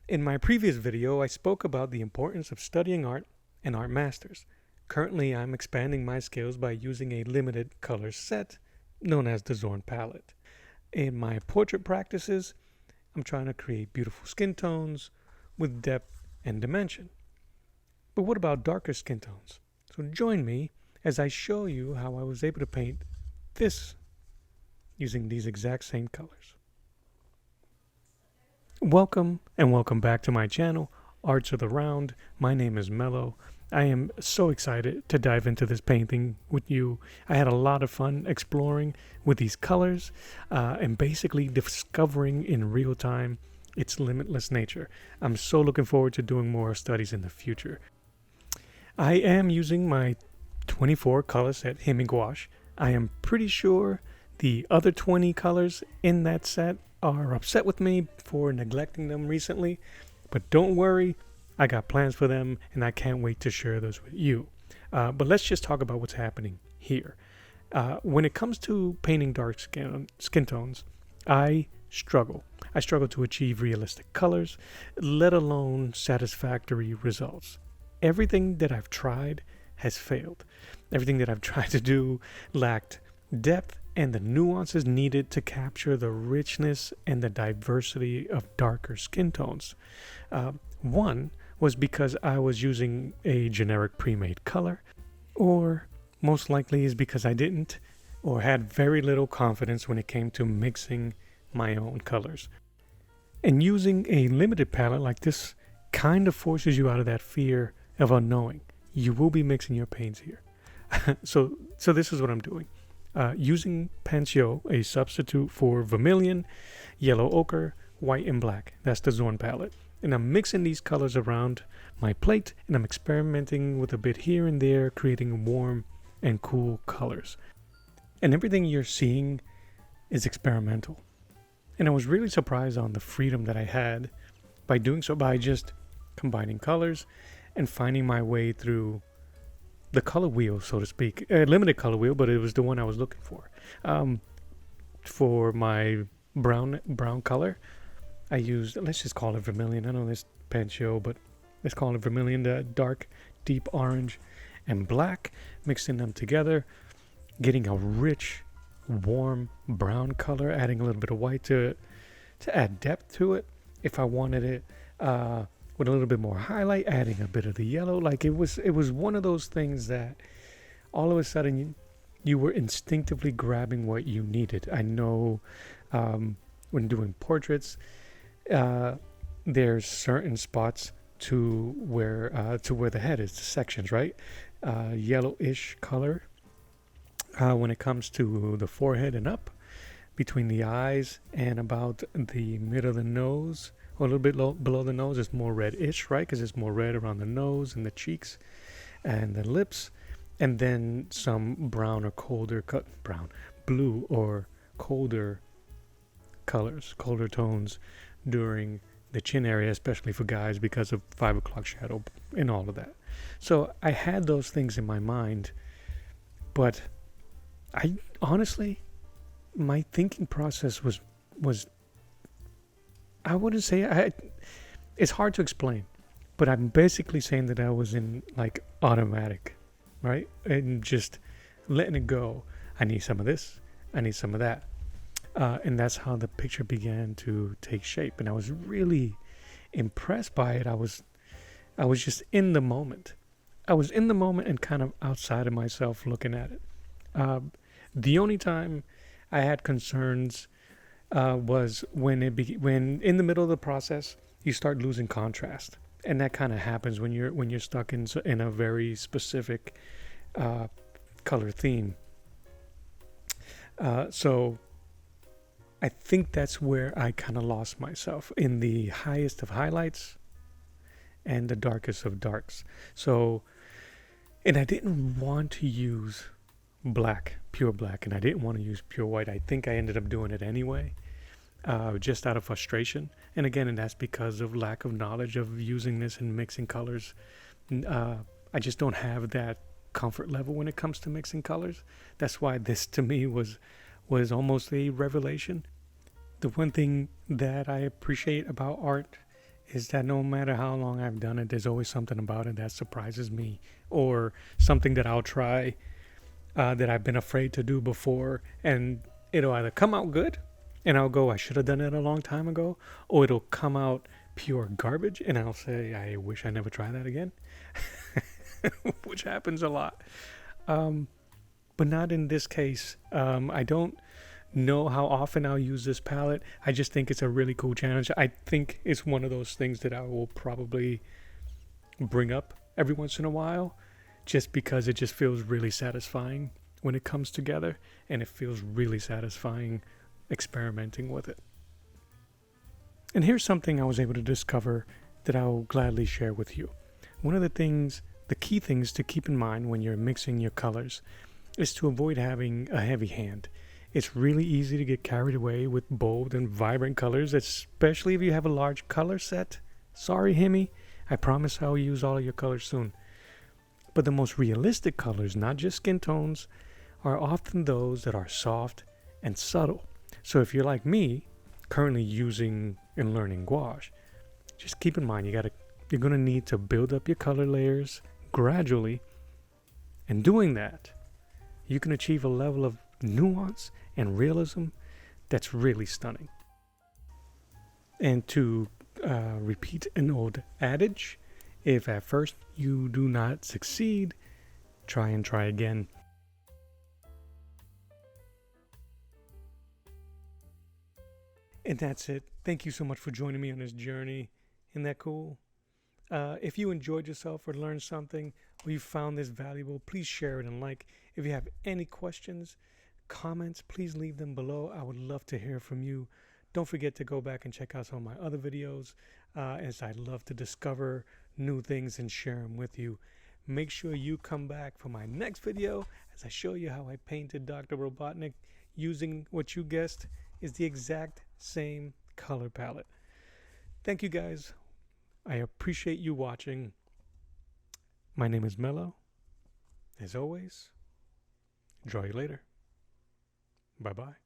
In my previous video, I spoke about the importance of studying art and art masters. Currently, I'm expanding my skills by using a limited color set known as the Zorn palette. In my portrait practices, I'm trying to create beautiful skin tones with depth and dimension. But what about darker skin tones? So join me as I show you how I was able to paint this using these exact same colors. Welcome and welcome back to my channel, Arts of the Round. My name is Mello. I am so excited to dive into this painting with you. I had a lot of fun exploring with these colors and basically discovering in real time its limitless nature. I'm so looking forward to doing more studies in the future. I am using my 24 color set Himi gouache. I am pretty sure the other 20 colors in that set are upset with me for neglecting them recently, but don't worry, I got plans for them and I can't wait to share those with you. But let's just talk about what's happening here. When it comes to painting dark skin tones, I struggle. I struggle to achieve realistic colors, let alone satisfactory results. Everything that I've tried has failed. Everything that I've tried to do lacked depth and the nuances needed to capture the richness and the diversity of darker skin tones. One was because I was using a generic pre-made color, or most likely is because I didn't or had very little confidence when it came to mixing my own colors. And using a limited palette like this kind of forces you out of that fear of unknowing. You will be mixing your paints here. So this is what I'm doing. Using Pensio, a substitute for vermilion, yellow ochre, white, and black. That's the Zorn palette. And I'm mixing these colors around my plate, and I'm experimenting with a bit here and there, creating warm and cool colors. And everything you're seeing is experimental. And I was really surprised on the freedom that I had by doing so, by just combining colors and finding my way through the color wheel, so to speak. A limited color wheel, but it was the one I was looking for. For my brown color, I used, let's just call it vermilion. I know this Pensio, but let's call it vermilion, the dark, deep orange and black, mixing them together, getting a rich, warm brown color, adding a little bit of white to add depth to it. If I wanted it with a little bit more highlight, adding a bit of the yellow. Like it was one of those things that all of a sudden you were instinctively grabbing what you needed. I know when doing portraits, there's certain spots to where the head is, the sections, right? Yellowish color when it comes to the forehead and up, between the eyes and about the middle of the nose, or a little bit below the nose is more reddish, right? Because it's more red around the nose and the cheeks and the lips. And then some brown or colder blue or colder colors, colder tones during the chin area, especially for guys because of 5 o'clock shadow and all of that. So I had those things in my mind, but I honestly, my thinking process was I wouldn't say it's hard to explain, but I'm basically saying that I was in like automatic, right? And just letting it go. I need some of this. I need some of that. And that's how the picture began to take shape. And I was really impressed by it. I was just in the moment. I was in the moment and kind of outside of myself looking at it. The only time I had concerns was when in the middle of the process you start losing contrast, and that kind of happens when you're stuck in a very specific color theme. So I think that's where I kind of lost myself, in the highest of highlights and the darkest of darks. So, and I didn't want to use black, pure black, and I didn't want to use pure white. I think I ended up doing it anyway, just out of frustration. And again, and that's because of lack of knowledge of using this and mixing colors. I just don't have that comfort level when it comes to mixing colors. That's why this to me was almost a revelation. The one thing that I appreciate about art is that no matter how long I've done it, there's always something about it that surprises me, or something that I'll try that I've been afraid to do before, and it'll either come out good, and I'll go, I should have done it a long time ago, or it'll come out pure garbage, and I'll say, I wish I never tried that again, which happens a lot. But not in this case. I don't know how often I'll use this palette. I just think it's a really cool challenge. I think it's one of those things that I will probably bring up every once in a while, just because it just feels really satisfying when it comes together, and it feels really satisfying experimenting with it. And here's something I was able to discover that I'll gladly share with you. One of the key things to keep in mind when you're mixing your colors is to avoid having a heavy hand. It's really easy to get carried away with bold and vibrant colors, especially if you have a large color set. Sorry, Himi. I promise I'll use all of your colors soon. But the most realistic colors, not just skin tones, are often those that are soft and subtle. So if you're like me, currently using and learning gouache, just keep in mind you're going to need to build up your color layers gradually. And doing that, you can achieve a level of nuance and realism that's really stunning. And to repeat an old adage, if at first you do not succeed, try and try again. And that's it. Thank you so much for joining me on this journey. Isn't that cool? If you enjoyed yourself or learned something, or you found this valuable, please share it and like. If you have any questions, comments, please leave them below. I would love to hear from you. Don't forget to go back and check out some of my other videos, as I love to discover new things and share them with you. Make sure you come back for my next video as I show you how I painted Dr. Robotnik using what you guessed is the exact same color palette. Thank you guys. I appreciate you watching. My name is Mello. As always, draw you later. Bye-bye.